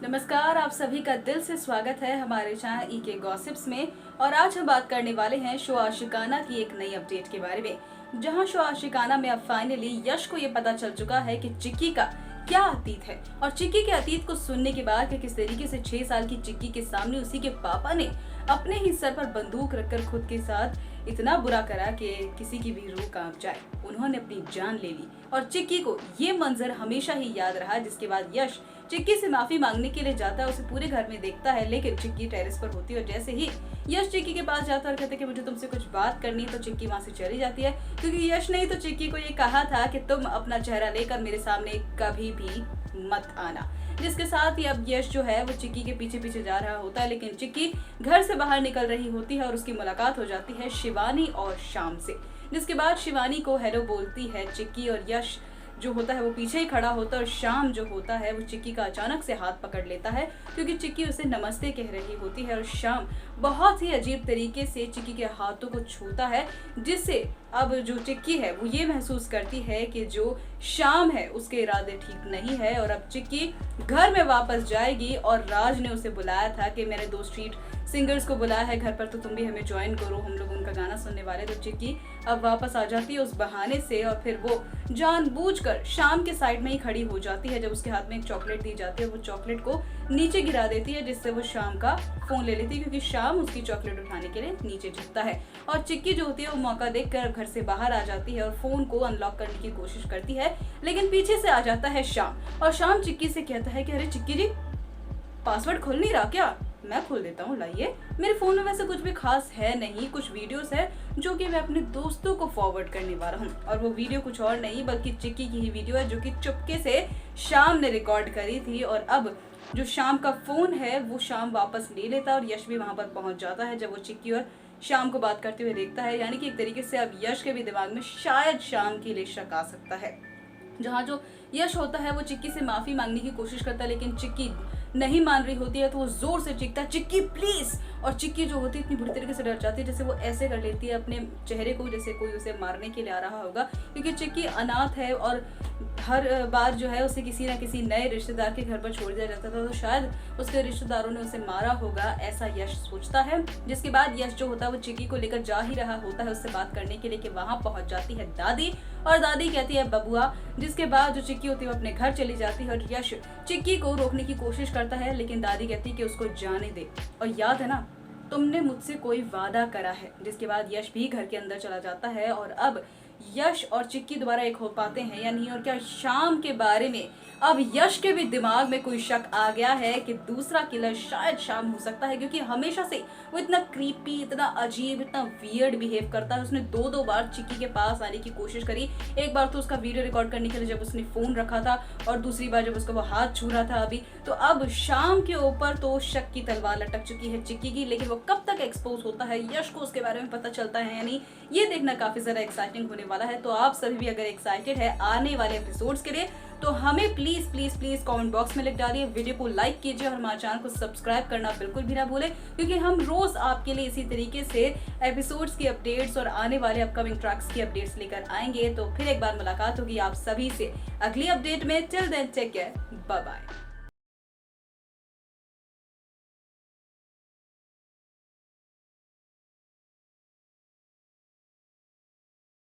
नमस्कार, आप सभी का दिल से स्वागत है हमारे चैनल के गॉसिप्स में। और आज हम बात करने वाले हैं शो आशिकाना की एक नई अपडेट के बारे में, जहां शो आशिकाना में अब फाइनली यश को ये पता चल चुका है कि चिक्की का क्या अतीत है। और चिक्की के अतीत को सुनने के बाद कि किस तरीके से 6 साल की चिक्की के सामने उसी के पापा ने अपने ही सर पर बंदूक रखकर खुद के साथ इतना बुरा करा कि किसी की भी रूह कांप जाए, उन्होंने अपनी जान ले ली। और चिक्की को ये मंजर हमेशा ही याद रहा, जिसके बाद यश चिक्की से माफी मांगने के लिए जाता है। उसे पूरे घर में देखता है, लेकिन चिक्की टेरेस पर होती है और जैसे ही यश चिक्की के पास जाता है और कहते कि मुझे तुमसे कुछ बात करनी है, तो चिक्की वहां से चली जाती है, क्योंकि यश ने ही तो चिक्की को ये कहा था कि तुम अपना चेहरा लेकर मेरे सामने कभी भी मत आना। जिसके साथ ही अब यश जो है वो चिक्की के पीछे पीछे जा रहा होता है, लेकिन चिक्की घर से बाहर निकल रही होती है और उसकी मुलाकात हो जाती है शिवानी और शाम से। जिसके बाद शिवानी को हेलो बोलती है चिक्की, और यश जो होता है वो पीछे ही खड़ा होता है और शाम जो होता है वो चिक्की का अचानक से हाथ पकड़ लेता है, क्योंकि चिक्की उसे नमस्ते कह रही होती है। और शाम बहुत ही अजीब तरीके से चिक्की के हाथों को छूता है, जिससे अब जो चिक्की है वो ये महसूस करती है कि जो शाम है उसके इरादे ठीक नहीं है। और अब चिक्की घर में वापस जाएगी, और राज ने उसे बुलाया था कि मैंने 2 स्ट्रीट सिंगर्स को बुलाया है घर पर, तो तुम भी हमें ज्वाइन करो, हम लोग उनका गाना सुनने वाले। तो चिक्की अब वापस आ जाती है उस बहाने से, और फिर वो जानबूझकर शाम के साइड में ही खड़ी हो जाती है। जब उसके हाथ में एक चॉकलेट दी जाती है, वो चॉकलेट को नीचे गिरा देती है, जिससे वो शाम का फोन ले लेती है, क्योंकि शाम उसकी चॉकलेट उठाने के लिए नीचे झुकता है। और चिक्की जो होती है वो मौका देखकर घर से बाहर आ जाती है और फोन को अनलॉक करने की कोशिश करती है, लेकिन पीछे से आ जाता है शाम। और शाम चिक्की से कहता है कि अरे चिक्की जी, पासवर्ड खुल नहीं रहा क्या? मैं खोल देता हूँ, लाइए। मेरे फोन में वैसे कुछ भी खास है नहीं, कुछ वीडियोस है जो कि मैं अपने दोस्तों को फॉरवर्ड करने वाला हूँ, और वो वीडियो कुछ और नहीं बल्कि चिक्की की ही वीडियो है, जो कि चुपके से शाम ने रिकॉर्ड करी थी। और अब जो शाम का फोन है वो शाम वापस ले लेता है, और यश भी वहां पर पहुंच जाता है जब वो चिक्की और शाम को बात करते हुए देखता है। यानी कि एक तरीके से अब यश के भी दिमाग में शायद शाम के लिए शक आ सकता है। जहाँ जो यश होता है वो चिक्की से माफी मांगने की कोशिश करता है, लेकिन चिक्की नहीं मान रही होती है, तो वो जोर से चीखता है, चिक्की प्लीज। और चिक्की जो होती है इतनी बुरी तरीके से डर जाती है, जैसे वो ऐसे कर लेती है अपने चेहरे को जैसे कोई उसे मारने के लिए आ रहा होगा, क्योंकि चिक्की अनाथ है और हर बार जो है उसे किसी ना किसी नए रिश्तेदार के घर पर छोड़ दिया जाता था, तो शायद उसके रिश्तेदारों ने उसे मारा होगा, ऐसा यश सोचता है। जिसके बाद यश जो होता है वो चिक्की को लेकर जा ही रहा होता है उससे बात करने के लिए, कि वहां पहुंच जाती है दादी, और दादी कहती है बबुआ। जिसके बाद जो चिक्की होती है वो अपने घर चली जाती है, और यश चिक्की को रोकने की कोशिश करता है, लेकिन दादी कहती है कि उसको जाने दे, और याद है ना तुमने मुझसे कोई वादा करा है। जिसके बाद यश भी घर के अंदर चला जाता है, और अब यश और चिक्की दोबारा एक हो पाते हैं या नहीं, और क्या शाम के बारे में अब यश के भी दिमाग में कोई शक आ गया है कि दूसरा किलर शायद शाम हो सकता है, क्योंकि हमेशा से वो इतना क्रीपी, इतना अजीब, इतना वियर्ड बिहेव करता है। उसने 2 बार चिक्की के पास आने की कोशिश करी, एक बार तो उसका वीडियो रिकॉर्ड करने के लिए जब उसने फोन रखा था, और दूसरी बार जब उसका वो हाथ छू रहा था अभी। तो अब शाम के ऊपर तो शक की तलवार लटक चुकी है चिक्की की, लेकिन वो कब तक एक्सपोज होता है, यश को उसके बारे में पता चलता है या नहीं, ये देखना काफी ज्यादा एक्साइटिंग होने वाला है। तो आप सभी भी अगर एक्साइटेड है आने वाले एपिसोड्स के लिए, तो हमें please please please comment box में लिख डालिए, वीडियो को लाइक कीजिए, और हमारे चैनल को सब्सक्राइब करना बिल्कुल भी ना भूलें, क्योंकि हम रोज आपके लिए इसी तरीके से एपिसोड्स की अपडेट्स और आने वाले अपकमिंग ट्रैक्स की अपडेट्स लेकर आएंगे। तो फिर एक बार मुलाकात होगी आप सभी से अगली अपडेट में। Till then take care, bye bye.